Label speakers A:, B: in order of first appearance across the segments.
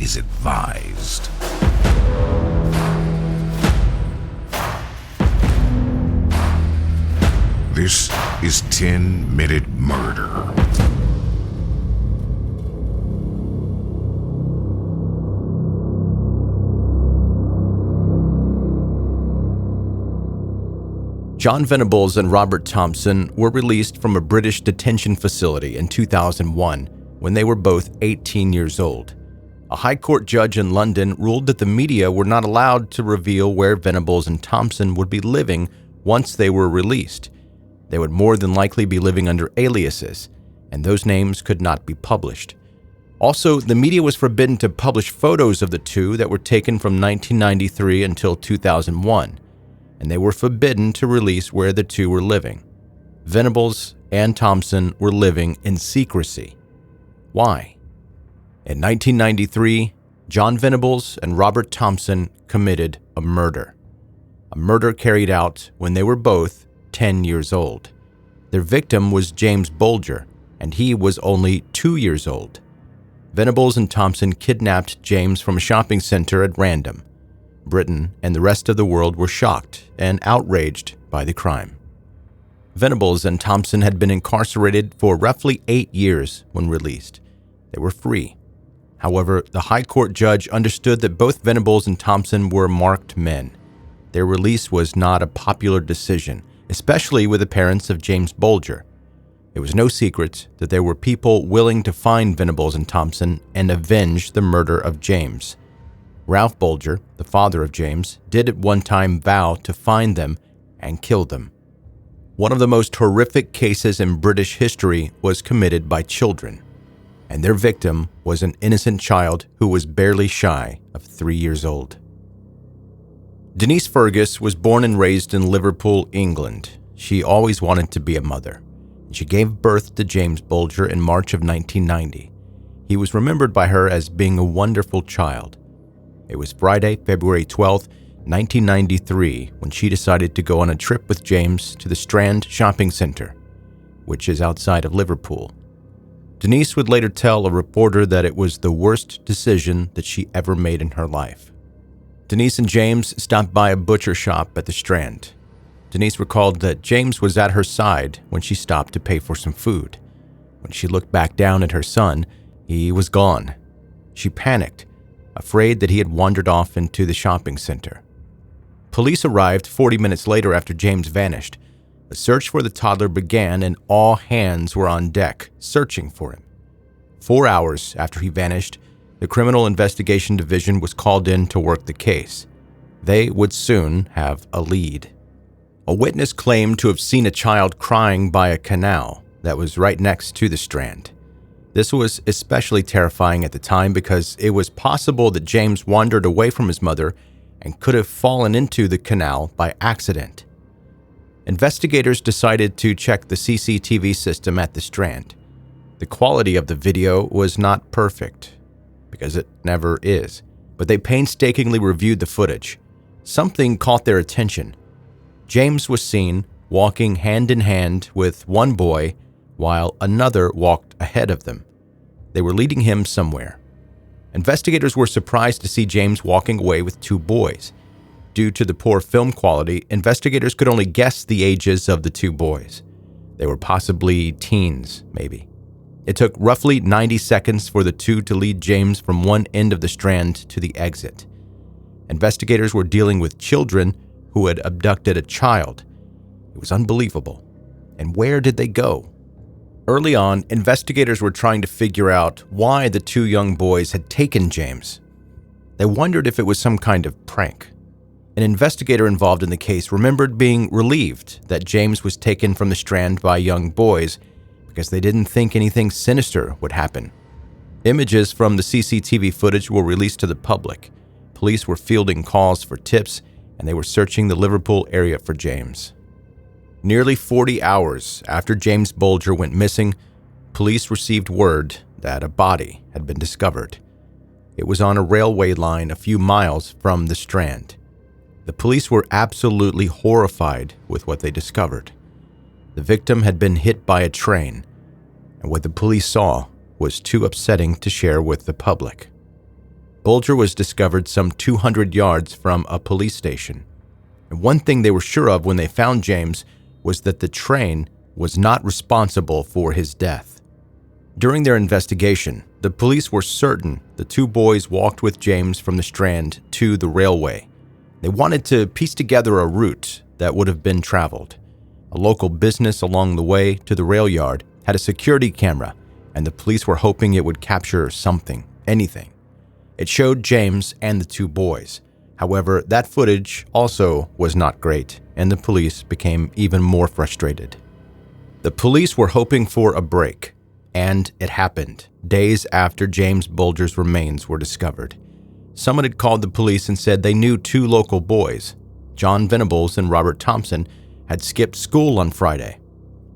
A: is advised. This is 10-Minute Murder.
B: John Venables and Robert Thompson were released from a British detention facility in 2001 when they were both 18 years old. A High Court judge in London ruled that the media were not allowed to reveal where Venables and Thompson would be living once they were released. They would more than likely be living under aliases, and those names could not be published. Also, the media was forbidden to publish photos of the two that were taken from 1993 until 2001. And they were forbidden to release where the two were living. Venables and Thompson were living in secrecy. Why? In 1993, John Venables and Robert Thompson committed a murder. A murder carried out when they were both 10 years old. Their victim was James Bulger, and he was only 2 years old. Venables and Thompson kidnapped James from a shopping center at random. Britain and the rest of the world were shocked and outraged by the crime. Venables and Thompson had been incarcerated for roughly 8 years when released. They were free. However, the High Court judge understood that both Venables and Thompson were marked men. Their release was not a popular decision, especially with the parents of James Bulger. It was no secret that there were people willing to find Venables and Thompson and avenge the murder of James. Ralph Bulger, the father of James, did at one time vow to find them and kill them. One of the most horrific cases in British history was committed by children, and their victim was an innocent child who was barely shy of 3 years old. Denise Fergus was born and raised in Liverpool, England. She always wanted to be a mother. She gave birth to James Bulger in March of 1990. He was remembered by her as being a wonderful child. It was Friday, February 12, 1993, when she decided to go on a trip with James to the Strand Shopping Centre, which is outside of Liverpool. Denise would later tell a reporter that it was the worst decision that she ever made in her life. Denise and James stopped by a butcher shop at the Strand. Denise recalled that James was at her side when she stopped to pay for some food. When she looked back down at her son, he was gone. She panicked, afraid that he had wandered off into the shopping center. Police arrived 40 minutes later after James vanished. The search for the toddler began and all hands were on deck, searching for him. 4 hours after he vanished, the Criminal Investigation Division was called in to work the case. They would soon have a lead. A witness claimed to have seen a child crying by a canal that was right next to the Strand. This was especially terrifying at the time because it was possible that James wandered away from his mother and could have fallen into the canal by accident. Investigators decided to check the CCTV system at the Strand. The quality of the video was not perfect, because it never is, but they painstakingly reviewed the footage. Something caught their attention. James was seen walking hand in hand with one boy while another walked ahead of them. They were leading him somewhere. Investigators were surprised to see James walking away with 2 boys. Due to the poor film quality, investigators could only guess the ages of the 2 boys. They were possibly teens, maybe. It took roughly 90 seconds for the 2 to lead James from one end of the Strand to the exit. Investigators were dealing with children who had abducted a child. It was unbelievable. And where did they go? Early on, investigators were trying to figure out why the 2 young boys had taken James. They wondered if it was some kind of prank. An investigator involved in the case remembered being relieved that James was taken from the Strand by young boys because they didn't think anything sinister would happen. Images from the CCTV footage were released to the public. Police were fielding calls for tips, and they were searching the Liverpool area for James. Nearly 40 hours after James Bulger went missing, police received word that a body had been discovered. It was on a railway line a few miles from the Strand. The police were absolutely horrified with what they discovered. The victim had been hit by a train, and what the police saw was too upsetting to share with the public. Bulger was discovered some 200 yards from a police station. And one thing they were sure of when they found James was that the train was not responsible for his death. During their investigation, the police were certain the two boys walked with James from the Strand to the railway. They wanted to piece together a route that would have been traveled. A local business along the way to the rail yard had a security camera, and the police were hoping it would capture something, anything. It showed James and the two boys. However, that footage also was not great, and the police became even more frustrated. The police were hoping for a break, and it happened days after James Bulger's remains were discovered. Someone had called the police and said they knew two local boys, John Venables and Robert Thompson, had skipped school on Friday.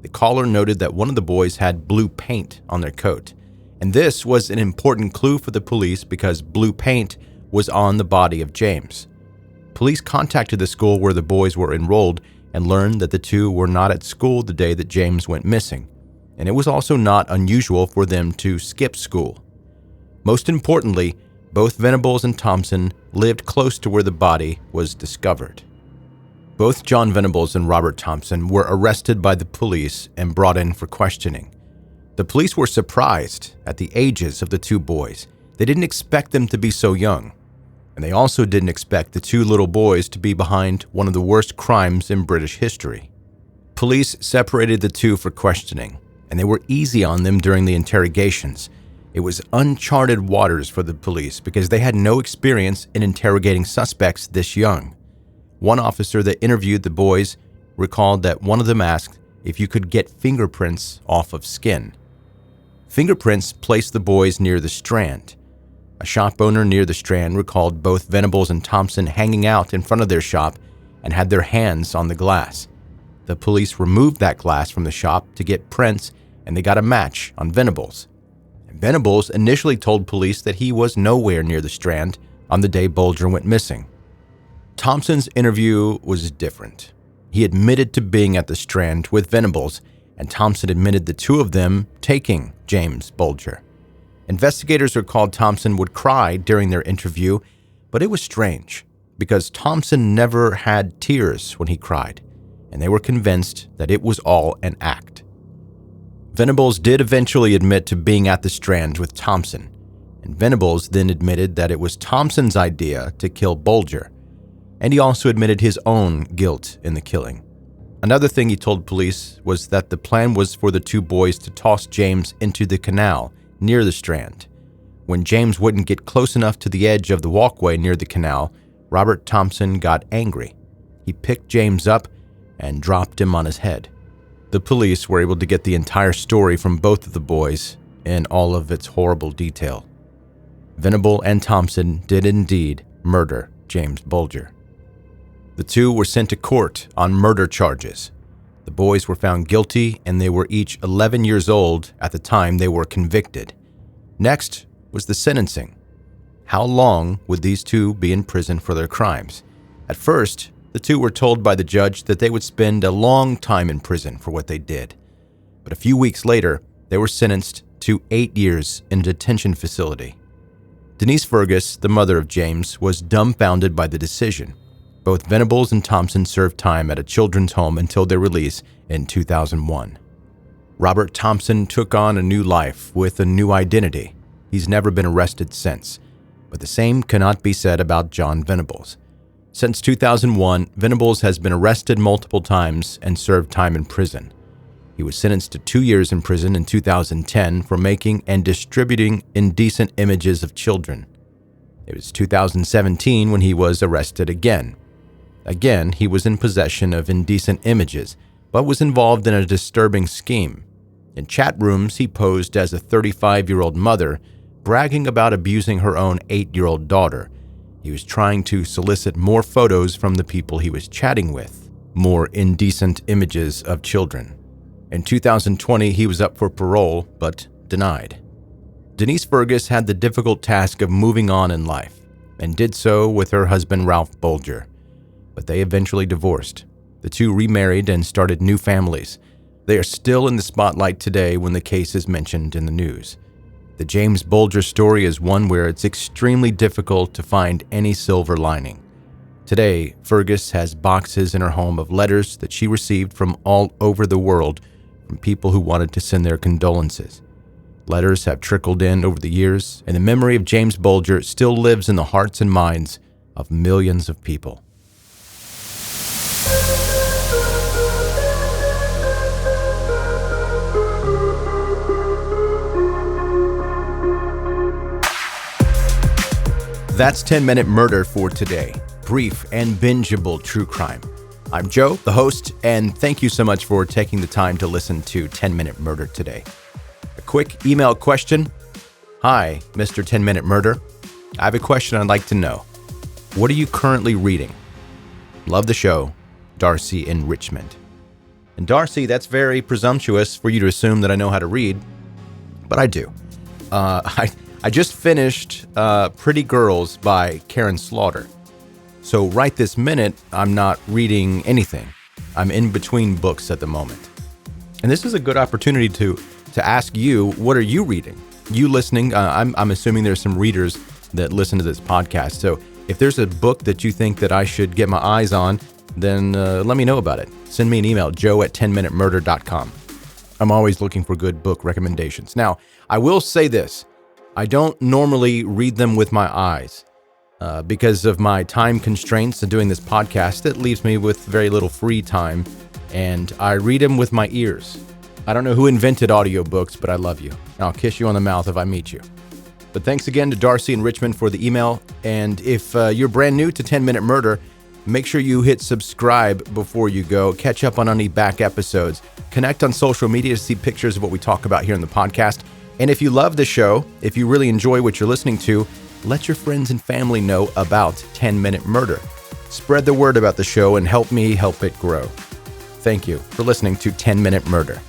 B: The caller noted that one of the boys had blue paint on their coat, and this was an important clue for the police because blue paint was on the body of James. Police contacted the school where the boys were enrolled and learned that the two were not at school the day that James went missing, and it was also not unusual for them to skip school. Most importantly, both Venables and Thompson lived close to where the body was discovered. Both John Venables and Robert Thompson were arrested by the police and brought in for questioning. The police were surprised at the ages of the two boys. They didn't expect them to be so young, and they also didn't expect the two little boys to be behind one of the worst crimes in British history. Police separated the two for questioning, and they were easy on them during the interrogations. It was uncharted waters for the police because they had no experience in interrogating suspects this young. One officer that interviewed the boys recalled that one of them asked if you could get fingerprints off of skin. Fingerprints placed the boys near the Strand. A shop owner near the Strand recalled both Venables and Thompson hanging out in front of their shop and had their hands on the glass. The police removed that glass from the shop to get prints, and they got a match on Venables. Venables initially told police that he was nowhere near the Strand on the day Bulger went missing. Thompson's interview was different. He admitted to being at the Strand with Venables, and Thompson admitted the two of them taking James Bulger. Investigators recalled Thompson would cry during their interview, but it was strange because Thompson never had tears when he cried, and they were convinced that it was all an act. Venables did eventually admit to being at the Strand with Thompson, and Venables then admitted that it was Thompson's idea to kill Bulger, and he also admitted his own guilt in the killing. Another thing he told police was that the plan was for the two boys to toss James into the canal near the Strand. When James wouldn't get close enough to the edge of the walkway near the canal, Robert Thompson got angry. He picked James up and dropped him on his head. The police were able to get the entire story from both of the boys in all of its horrible detail. Venable and Thompson did indeed murder James Bulger. The two were sent to court on murder charges. The boys were found guilty, and they were each 11 years old at the time they were convicted. Next was the sentencing. How long would these two be in prison for their crimes? At first, the two were told by the judge that they would spend a long time in prison for what they did. But a few weeks later, they were sentenced to 8 years in a detention facility. Denise Fergus, the mother of James, was dumbfounded by the decision. Both Venables and Thompson served time at a children's home until their release in 2001. Robert Thompson took on a new life with a new identity. He's never been arrested since, but the same cannot be said about John Venables. Since 2001, Venables has been arrested multiple times and served time in prison. He was sentenced to 2 years in prison in 2010 for making and distributing indecent images of children. It was 2017 when he was arrested again. Again, he was in possession of indecent images, but was involved in a disturbing scheme. In chat rooms, he posed as a 35-year-old mother, bragging about abusing her own 8-year-old daughter. He was trying to solicit more photos from the people he was chatting with, more indecent images of children. In 2020, he was up for parole, but denied. Denise Fergus had the difficult task of moving on in life, and did so with her husband Ralph Bulger. But they eventually divorced. The two remarried and started new families. They are still in the spotlight today when the case is mentioned in the news. The James Bulger story is one where it's extremely difficult to find any silver lining. Today, Fergus has boxes in her home of letters that she received from all over the world from people who wanted to send their condolences. Letters have trickled in over the years, and the memory of James Bulger still lives in the hearts and minds of millions of people. That's 10-Minute Murder for today. Brief and bingeable true crime. I'm Joe, the host, and thank you so much for taking the time to listen to 10-Minute Murder today. A quick email question. Hi, Mr. 10-Minute Murder. I have a question I'd like to know. What are you currently reading? Love the show, Darcy in Richmond. And Darcy, that's very presumptuous for you to assume that I know how to read, but I do. I just finished Pretty Girls by Karen Slaughter. So right this minute, I'm not reading anything. I'm in between books at the moment. And this is a good opportunity to ask you, what are you reading? You listening, I'm assuming there's some readers that listen to this podcast. So if there's a book that you think that I should get my eyes on, then let me know about it. Send me an email, joe@10minutemurder.com. I'm always looking for good book recommendations. Now, I will say this. I don't normally read them with my eyes. Because of my time constraints and doing this podcast, it leaves me with very little free time, and I read them with my ears. I don't know who invented audiobooks, but I love you. I'll kiss you on the mouth if I meet you. But thanks again to Darcy in Richmond for the email, and if you're brand new to 10-Minute Murder, make sure you hit subscribe before you go. Catch up on any back episodes. Connect on social media to see pictures of what we talk about here in the podcast. And if you love the show, if you really enjoy what you're listening to, let your friends and family know about 10-Minute Murder. Spread the word about the show and help me help it grow. Thank you for listening to 10-Minute Murder.